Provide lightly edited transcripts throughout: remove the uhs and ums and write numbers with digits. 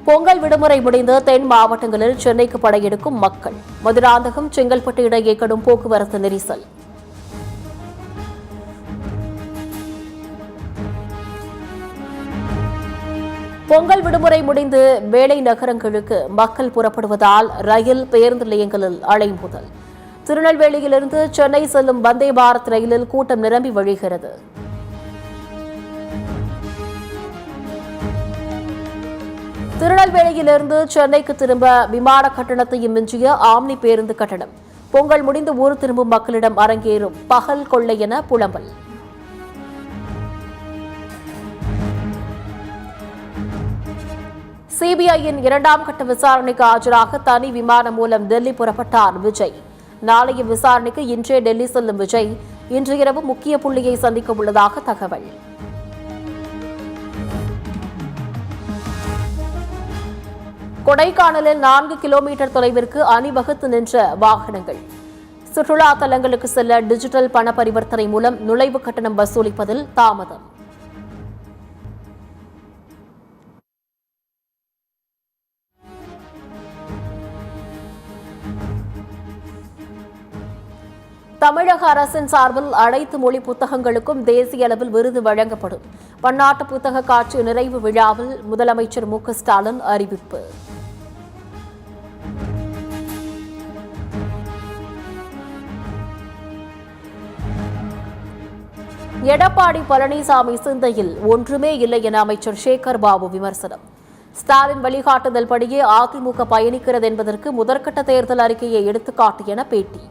பொங்கல் விடுமுறை முடிந்து தென் மாவட்டங்களில் சென்னைக்கு படையெடுக்கும் மக்கள். மதுராந்தகம் செங்கல்பட்டு இடையே கடும் போக்குவரத்து நெரிசல். பொங்கல் விடுமுறை முடிந்து வேலை நகரங்களுக்கு மக்கள் புறப்படுவதால் ரயில் பேருந்து நிலையங்களில் அலைமோதல். திருநெல்வேலியிலிருந்து சென்னை செல்லும் வந்தே பாரத் ரயிலில் கூட்டம் நிரம்பி வழிகிறது. திருநெல்வேலியிலிருந்து சென்னைக்கு திரும்ப விமான கட்டணத்தையும் மிஞ்சிய ஆம்னி பேருந்து கட்டணம். பொங்கல் முடிந்து ஊர் திரும்பும் மக்களிடம் அரங்கேறும் பகல் கொள்ளை என புலம்பல். சிபிஐயின் 2ஆம் கட்ட விசாரணைக்கு ஆஜராக தனி விமானம் மூலம் டெல்லி புறப்பட்டார் விஜய். நாளைய விசாரணைக்கு இன்றே டெல்லி செல்லும் விஜய் இன்று இரவு முக்கிய புள்ளியை சந்திக்க உள்ளதாக தகவல். கொடைக்கானலில் 4 கிலோமீட்டர் தொலைவிற்கு அணிவகுத்து நின்ற வாகனங்கள். சுற்றுலா தலங்களுக்கு செல்ல டிஜிட்டல் பண பரிவர்த்தனை மூலம் நுழைவு கட்டணம் வசூலிப்பதில் தாமதம். தமிழக அரசின் சார்பில் அனைத்து மொழி புத்தகங்களுக்கும் தேசிய அளவில் விருது வழங்கப்படும். பன்னாட்டு புத்தக காட்சி நிறைவு விழாவில் முதலமைச்சர் மு.க.ஸ்டாலின் அறிவிப்பு. எடப்பாடி பழனிசாமி சிந்தையில் ஒன்றுமே இல்லை என அமைச்சர் சேகர் பாபு விமர்சனம். ஸ்டாலின் வழிகாட்டுதல் படியே அதிமுக பயணிக்கிறது என்பதற்கு முதற்கட்ட தேர்தல் அறிக்கையை எடுத்துக்காட்டு என பேட்டி.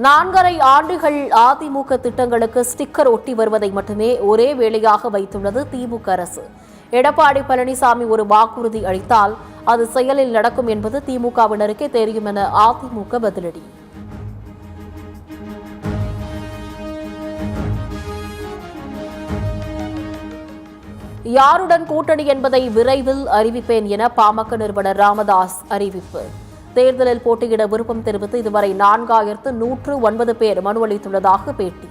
நான்கரை ஆண்டுகள் அதிமுக திட்டங்களுக்கு ஸ்டிக்கர் ஒட்டி வருவதை மட்டுமே ஒரே வேளையாக வைத்துள்ளது திமுக அரசு. எடப்பாடி பழனிசாமி ஒரு வாக்குறுதி அளித்தால் அது செயலில் நடக்கும் என்பது திமுகவினருக்கே தெரியும் என அதிமுக பதிலடி. யாருடன் கூட்டணி என்பதை விரைவில் அறிவிப்பேன் என பாமக நிறுவனர் ராமதாஸ் அறிவிப்பு. தேர்தலில் போட்டியிட விருப்பம் தெரிவித்து இதுவரை 4109 பேர் மனு அளித்துள்ளதாக பேட்டி.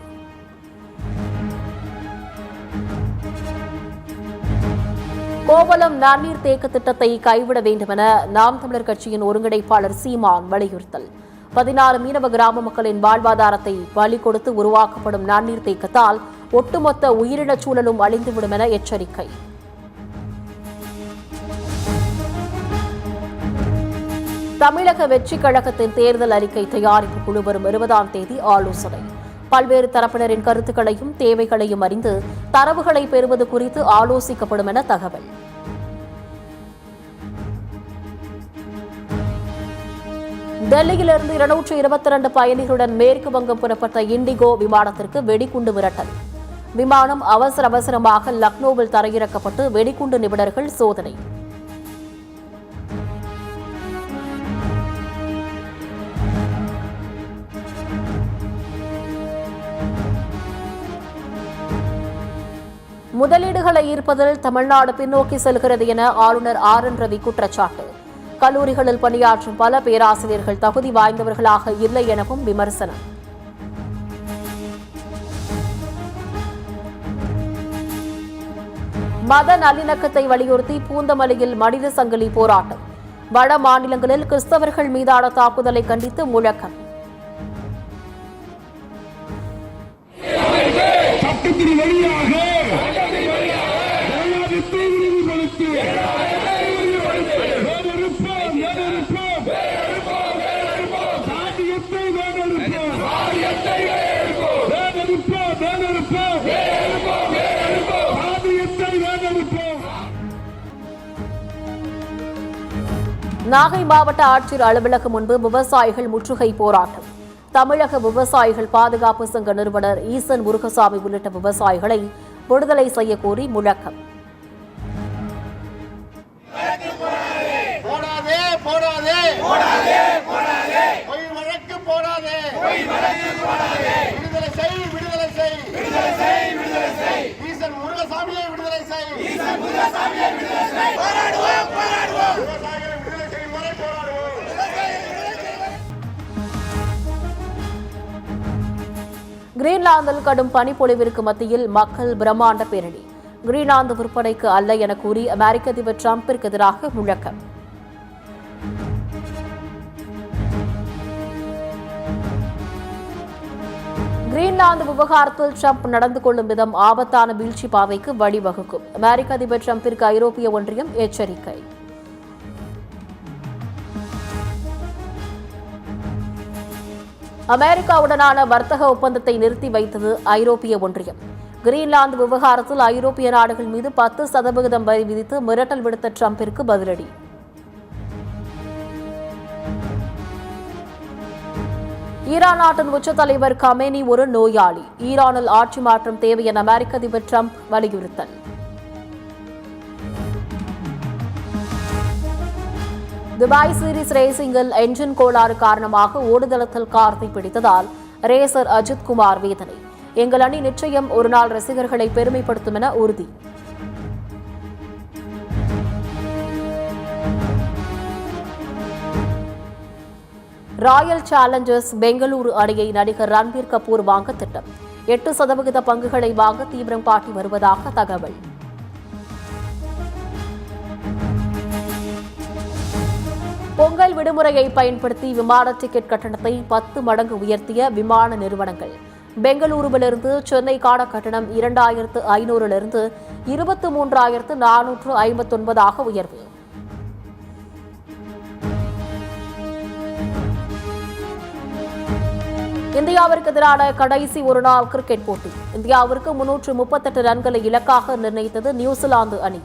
கோவளம் நன்னீர் தேக்க திட்டத்தை கைவிட வேண்டுமென நாம் தமிழர் கட்சியின் ஒருங்கிணைப்பாளர் சீமான் வலியுறுத்தல். 16 மீனவ கிராம மக்களின் வாழ்வாதாரத்தை பலி கொடுத்து உருவாக்கப்படும் நன்னீர் தேக்கத்தால் ஒட்டுமொத்த உயிரினச் சூழலும் அழிந்துவிடும் என எச்சரிக்கை. தமிழக வெற்றி கழகத்தின் தேர்தல் அறிக்கை தயாரிப்பு குழு வரும் 20ஆம் தேதி ஆலோசனை. பல்வேறு தரப்பினரின் கருத்துக்களையும் தேவைகளையும் அறிந்து தரவுகளை பெறுவது குறித்து ஆலோசிக்கப்படும் என தகவல். டெல்லியிலிருந்து 222 பயணிகளுடன் மேற்கு வங்கம் புறப்பட்ட இண்டிகோ விமானத்திற்கு வெடிகுண்டு மிரட்டல். விமானம் அவசரமாக லக்னோவில் தரையிறக்கப்பட்டு வெடிகுண்டு நிபுணர்கள் சோதனை. முதலீடுகளை ஈர்ப்பதில் தமிழ்நாடு பின்னோக்கி செல்கிறது என ஆளுநர் ஆர்.என். ரவி குற்றச்சாட்டு. கல்லூரிகளில் பணியாற்றும் பல பேராசிரியர்கள் தகுதி வாய்ந்தவர்களாக இல்லை எனவும் விமர்சனம். மத நல்லிணக்கத்தை வலியுறுத்தி பூந்தமல்லியில் மனித சங்கிலி போராட்டம். வட மாநிலங்களில் கிறிஸ்தவர்கள் மீதான தாக்குதலை கண்டித்து முழக்கம். நாகை மாவட்ட ஆட்சியர் அலுவலகம் முன்பு விவசாயிகள் முற்றுகை போராட்டம். தமிழக விவசாயிகள் பாதுகாப்பு சங்க நிறுவனர் ஈசன் முருகசாமி உள்ளிட்ட விவசாயிகளை விடுதலை செய்யக்கோரி முழக்கம். கிரீன்லாந்தில் கடும் பனிப்பொழிவிற்கு மத்தியில் மக்கள் பிரம்மாண்ட பேரணி. கிரீன்லாந்து விற்பனைக்கு அல்ல என கூறி அமெரிக்க அதிபர் டிரம்பிற்கு எதிராக முழக்கம். கிரீன்லாந்து விவகாரத்தில் ட்ரம்ப் நடந்து கொள்ளும் விதம் ஆபத்தான வீழ்ச்சி பாதைக்கு வழிவகுக்கும். அமெரிக்க அதிபர் டிரம்பிற்கு ஐரோப்பிய ஒன்றியம் எச்சரிக்கை. அமெரிக்காவுடனான வர்த்தக ஒப்பந்தத்தை நிறுத்தி வைத்தது ஐரோப்பிய ஒன்றியம். கிரீன்லாந்து விவகாரத்தில் ஐரோப்பிய நாடுகள் மீது 10% வரி விதித்து மிரட்டல் விடுத்த ட்ரம்பிற்கு பதிலடி. ஈரான் நாட்டின் உச்ச தலைவர் கமேனி ஒரு நோயாளி. ஈரானில் ஆட்சி மாற்றம் தேவை என அமெரிக்க அதிபர் ட்ரம்ப் வலியுறுத்தல். துபாய் சீரிஸ் ரேசிங்கில் என்ஜின் கோளாறு காரணமாக ஓடுதளத்தில் கார் தீப்பிடித்ததால் ரேசர் அஜித் குமார் வேதனை. எங்கள் அணி நிச்சயம் ஒருநாள் ரசிகர்களை பெருமைப்படுத்தும் என உறுதி. ராயல் சேலஞ்சர்ஸ் பெங்களூரு அணியை நடிகர் ரன்பீர் கபூர் வாங்க திட்டம். 8% பங்குகளை வாங்க தீவிரம் காட்டி வருவதாக தகவல். பொங்கல் விடுமுறையை பயன்படுத்தி விமான டிக்கெட் கட்டணத்தை 10 மடங்கு உயர்த்திய விமான நிறுவனங்கள். பெங்களூருவிலிருந்து சென்னைக்கான கட்டணம் 2500 23,459 உயர்வு. இந்தியாவிற்கு எதிரான கடைசி ஒருநாள் கிரிக்கெட் போட்டி. இந்தியாவிற்கு 338 ரன்களை இலக்காக நிர்ணயித்தது நியூசிலாந்து அணி.